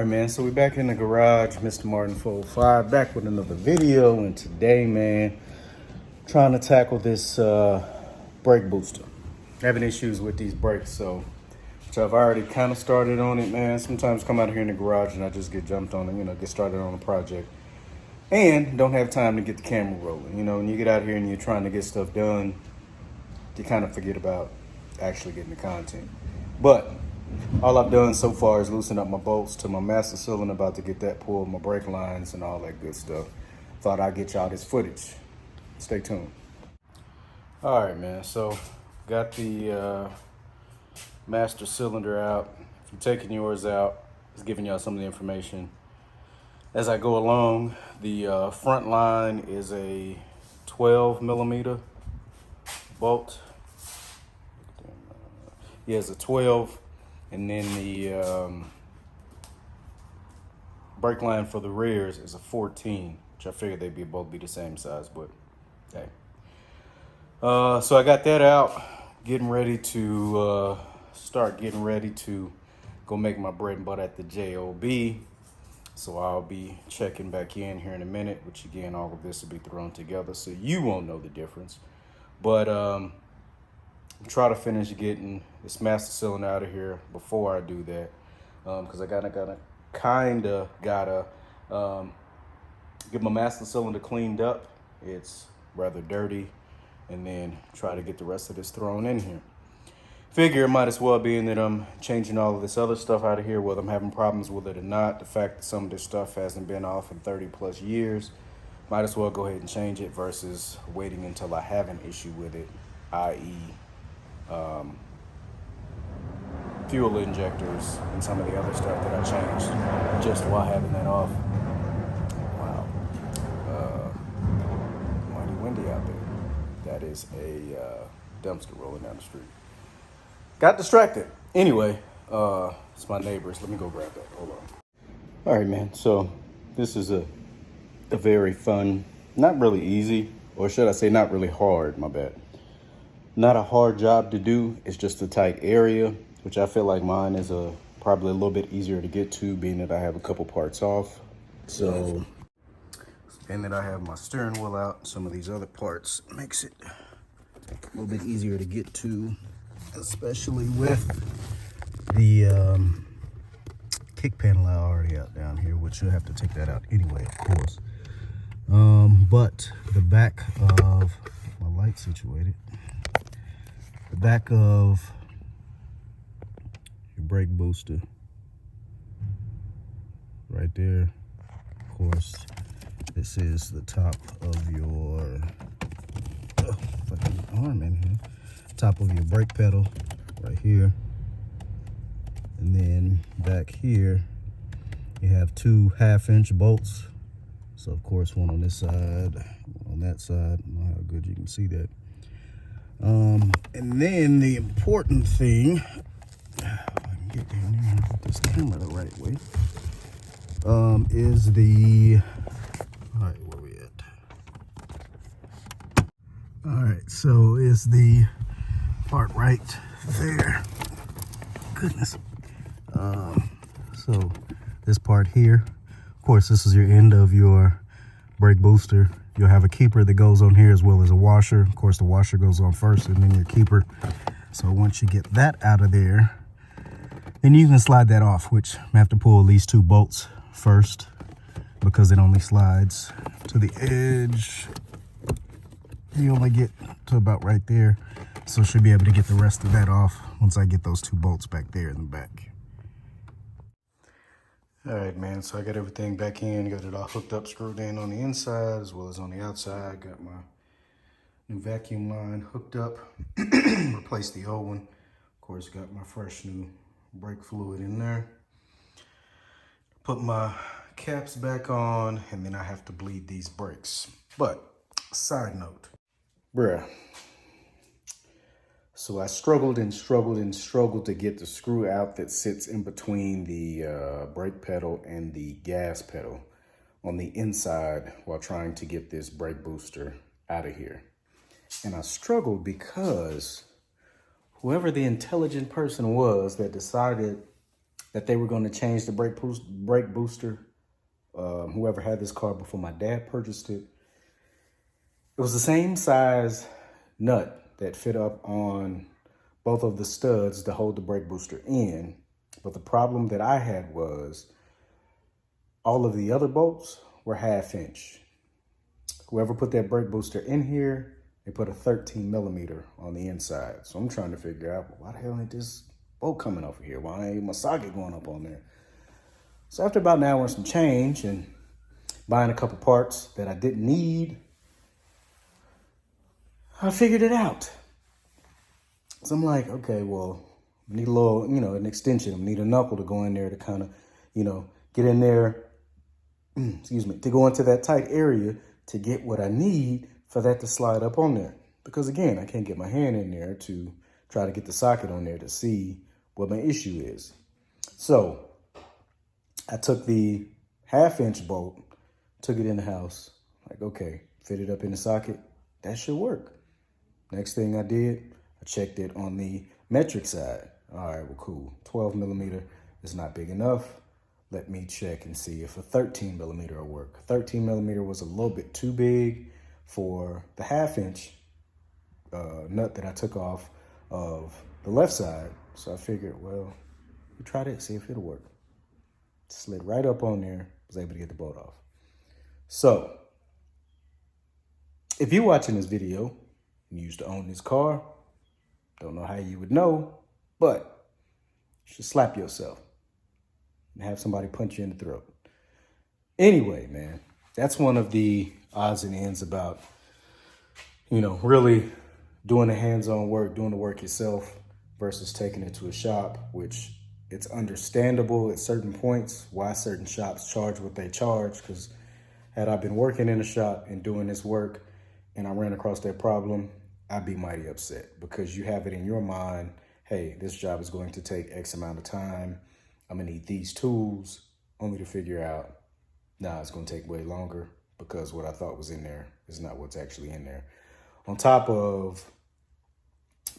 right, man, so we're back in the garage, Mr. Martin 405, back with another video. And today, man, trying to tackle this brake booster. Having issues with these brakes, so I've already kind of started on it, man. Sometimes come out here in the garage and I just get jumped on it, get started on a project. And don't have time to get the camera rolling. When you get out here and you're trying to get stuff done, you kind of forget about actually getting the content. But all I've done so far is loosen up my bolts to my master cylinder, about to get that pulled, my brake lines and all that good stuff. Thought I'd get y'all this footage. Stay tuned. All right, man, so got the master cylinder out. If you're taking yours out, just giving y'all some of the information as I go along. The front line is a 12 millimeter bolt. Yeah, it's a 12. And then the brake line for the rears is a 14, which I figured they'd both be the same size, but hey. So I got that out, getting ready to go make my bread and butter at the JOB. So I'll be checking back in here in a minute, which again, all of this will be thrown together so you won't know the difference. But try to finish getting this master cylinder out of here before I do that, because I gotta get my master cylinder cleaned up. It's rather dirty, and then try to get the rest of this thrown in here. Figure it might as well, being that I'm changing all of this other stuff out of here, whether I'm having problems with it or not. The fact that some of this stuff hasn't been off in 30 plus years, might as well go ahead and change it versus waiting until I have an issue with it, i.e. Fuel injectors and some of the other stuff that I changed just while having that off. Wow. Mighty windy out there. That is a dumpster rolling down the street. Got distracted. Anyway, it's my neighbors. Let me go grab that. Hold on. All right, man. So this is a very fun, not really easy, or should I say not really hard, my bad. Not a hard job to do. It's just a tight area, which I feel like mine is probably a little bit easier to get to, being that I have a couple parts off. So, and that I have my steering wheel out. Some of these other parts makes it a little bit easier to get to, especially with the kick panel I already out down here, which you'll have to take that out anyway, of course. But the back of my light situated. The back of your brake booster, right there. Of course, this is the top of your fucking arm in here. Top of your brake pedal, right here. And then back here, you have two 1/2-inch bolts. So of course, one on this side, one on that side. I don't know how good you can see that. And then the important thing, if I can get down here and put this camera the right way, is the, all right, where we at? All right, so is the part right there. Goodness. So this part here, of course, this is your end of your brake booster. You'll have a keeper that goes on here as well as a washer. Of course, the washer goes on first and then your keeper. So once you get that out of there, then you can slide that off, which I have to pull at least 2 bolts first because it only slides to the edge. You only get to about right there. So should be able to get the rest of that off once I get those 2 bolts back there in the back. All right, man, so I got everything back in, got it all hooked up, screwed in on the inside as well as on the outside. Got my new vacuum line hooked up, replaced the old one. Of course, got my fresh new brake fluid in there. Put my caps back on, and then I have to bleed these brakes. But, side note, bruh. So I struggled to get the screw out that sits in between the brake pedal and the gas pedal on the inside while trying to get this brake booster out of here. And I struggled because whoever the intelligent person was that decided that they were going to change the brake booster. Whoever had this car before my dad purchased it, it was the same size nut that fit up on both of the studs to hold the brake booster in. But the problem that I had was all of the other bolts were 1/2 inch. Whoever put that brake booster in here, they put a 13 millimeter on the inside. So I'm trying to figure out, well, why the hell ain't this bolt coming off of here? Why ain't my socket going up on there? So after about an hour and some change and buying a couple parts that I didn't need, I figured it out. So I'm like, okay, well, I need a little, an extension. I need a knuckle to go in there to kind of, get in there, to go into that tight area to get what I need for that to slide up on there. Because again, I can't get my hand in there to try to get the socket on there to see what my issue is. So I took the 1/2 inch bolt, took it in the house, like, okay, fit it up in the socket. That should work. Next thing I did, I checked it on the metric side. All right, well, cool. 12 millimeter is not big enough. Let me check and see if a 13 millimeter will work. 13 millimeter was a little bit too big for the 1/2 inch nut that I took off of the left side. So I figured, well, we try this, see if it'll work. Slid right up on there, was able to get the bolt off. So if you're watching this video, you used to own this car, don't know how you would know, but you should slap yourself and have somebody punch you in the throat. Anyway, man, that's one of the odds and ends about, really doing the hands-on work, doing the work yourself versus taking it to a shop, which it's understandable at certain points why certain shops charge what they charge. Because had I been working in a shop and doing this work and I ran across that problem, I'd be mighty upset because you have it in your mind, hey, this job is going to take X amount of time. I'm gonna need these tools, only to figure out, nah, it's gonna take way longer because what I thought was in there is not what's actually in there. On top of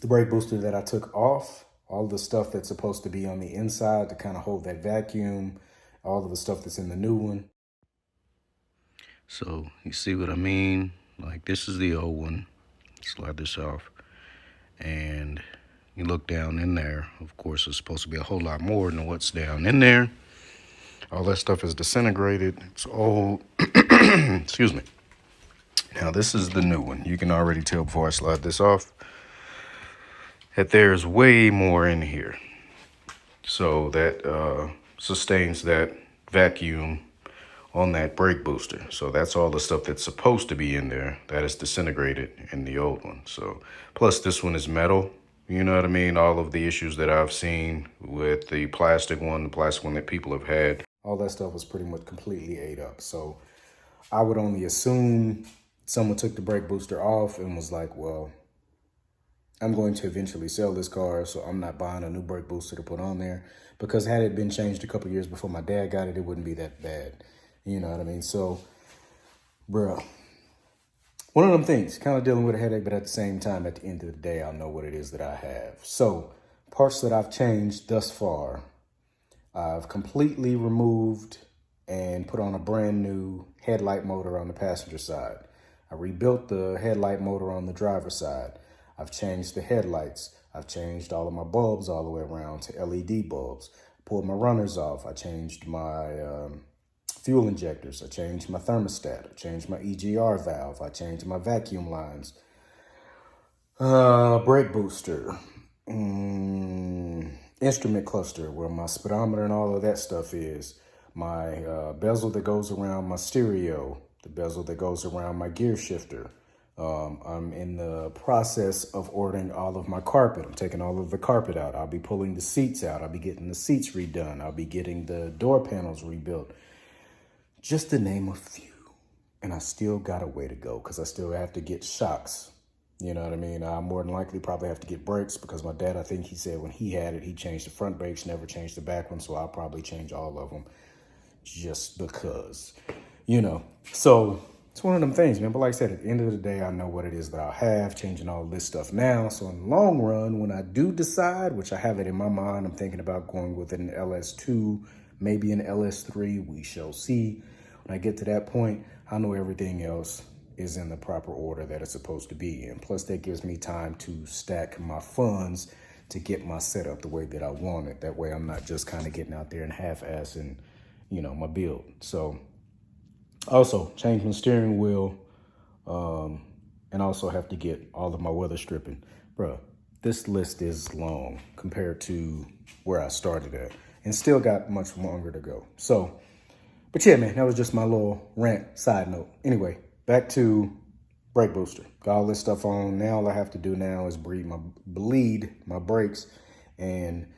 the brake booster that I took off, all the stuff that's supposed to be on the inside to kind of hold that vacuum, all of the stuff that's in the new one. So you see what I mean? Like, this is the old one. Slide this off and you look down in there. Of course, it's supposed to be a whole lot more than what's down in there. All that stuff is disintegrated. It's old. Excuse me. Now, this is the new one. You can already tell before I slide this off that there's way more in here. So that sustains that vacuum on that brake booster. So that's all the stuff that's supposed to be in there that is disintegrated in the old one. So plus this one is metal. You know what I mean? All of the issues that I've seen with the plastic one that people have had, all that stuff was pretty much completely ate up. So I would only assume someone took the brake booster off and was like, well, I'm going to eventually sell this car, so I'm not buying a new brake booster to put on there. Because had it been changed a couple years before my dad got it, it wouldn't be that bad. You know what I mean? So, bro, one of them things, kind of dealing with a headache, but at the same time, at the end of the day, I'll know what it is that I have. So, parts that I've changed thus far, I've completely removed and put on a brand new headlight motor on the passenger side. I rebuilt the headlight motor on the driver's side. I've changed the headlights. I've changed all of my bulbs all the way around to LED bulbs. Pulled my runners off. I changed my fuel injectors. I changed my thermostat. I changed my EGR valve. I changed my vacuum lines. Brake booster. Instrument cluster where my speedometer and all of that stuff is. My bezel that goes around my stereo. The bezel that goes around my gear shifter. I'm in the process of ordering all of my carpet. I'm taking all of the carpet out. I'll be pulling the seats out. I'll be getting the seats redone. I'll be getting the door panels rebuilt. Just to name a few. And I still got a way to go because I still have to get shocks. You know what I mean? I more than likely probably have to get brakes because my dad, I think he said when he had it, he changed the front brakes, never changed the back ones. So I'll probably change all of them just because, So it's one of them things, man. But like I said, at the end of the day, I know what it is that I'll have, changing all this stuff now. So in the long run, when I do decide, which I have it in my mind, I'm thinking about going with an LS2, maybe an LS3. We shall see. When I get to that point, I know everything else is in the proper order that it's supposed to be in. Plus, that gives me time to stack my funds to get my setup the way that I want it. That way, I'm not just kind of getting out there and half-assing, you know, my build. So also change my steering wheel, and also have to get all of my weather stripping. Bruh, this list is long compared to where I started at, and still got much longer to go. So, but yeah, man, that was just my little rant side note. Anyway, back to brake booster. Got all this stuff on. Now all I have to do now is bleed my brakes and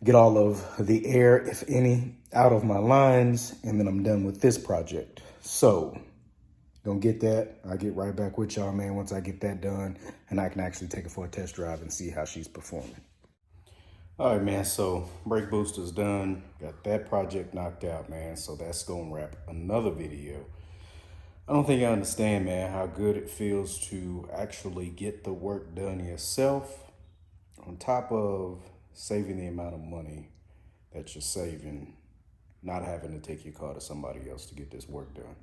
get all of the air, if any, out of my lines, and then I'm done with this project. So, gonna get that. I'll get right back with y'all, man, once I get that done, and I can actually take it for a test drive and see how she's performing. All right, man, so brake booster's done. Got that project knocked out, man, so that's gonna wrap another video. I don't think you understand, man, how good it feels to actually get the work done yourself, on top of saving the amount of money that you're saving, not having to take your car to somebody else to get this work done.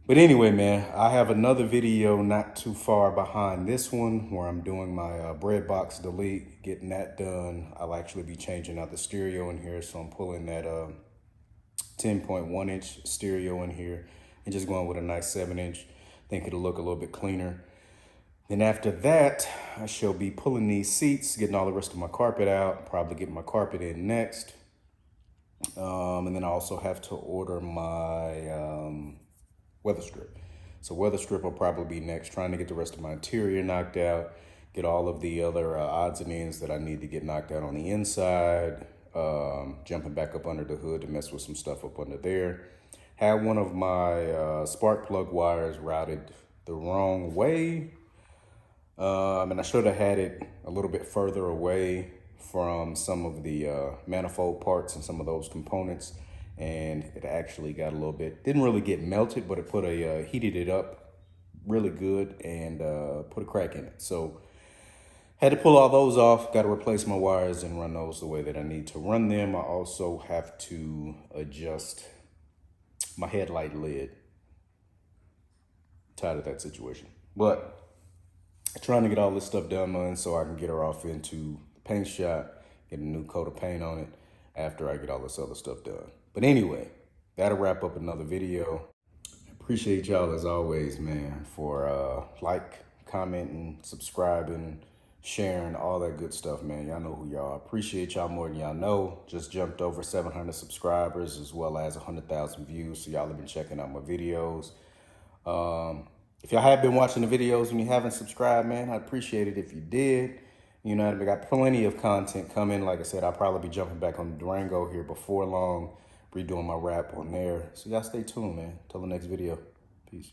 But anyway, man, I have another video not too far behind this one where I'm doing my bread box delete, getting that done. I'll actually be changing out the stereo in here, so I'm pulling that 10.1 inch stereo in here and just going with a nice 7-inch. Think it'll look a little bit cleaner. Then after that, I shall be pulling these seats, getting all the rest of my carpet out, probably getting my carpet in next. And then I also have to order my weather strip. So weather strip will probably be next, trying to get the rest of my interior knocked out, get all of the other odds and ends that I need to get knocked out on the inside, jumping back up under the hood to mess with some stuff up under there. Had one of my spark plug wires routed the wrong way. And I should have had it a little bit further away from some of the manifold parts and some of those components. And it actually got a little bit, didn't really get melted, but it put heated it up really good and put a crack in it. So had to pull all those off, got to replace my wires and run those the way that I need to run them. I also have to adjust my headlight lid. Tired of that situation. But trying to get all this stuff done, man, so I can get her off into the paint shop, get a new coat of paint on it after I get all this other stuff done. But anyway, that'll wrap up another video. Appreciate y'all as always, man, for commenting, subscribing, sharing, all that good stuff, man. Y'all know who y'all are. Appreciate y'all more than y'all know. Just jumped over 700 subscribers as well as 100,000 views. So y'all have been checking out my videos. If y'all have been watching the videos and you haven't subscribed, man, I'd appreciate it if you did. You know, I got plenty of content coming. Like I said, I'll probably be jumping back on Durango here before long, redoing my wrap on there. So y'all stay tuned, man. Till the next video. Peace.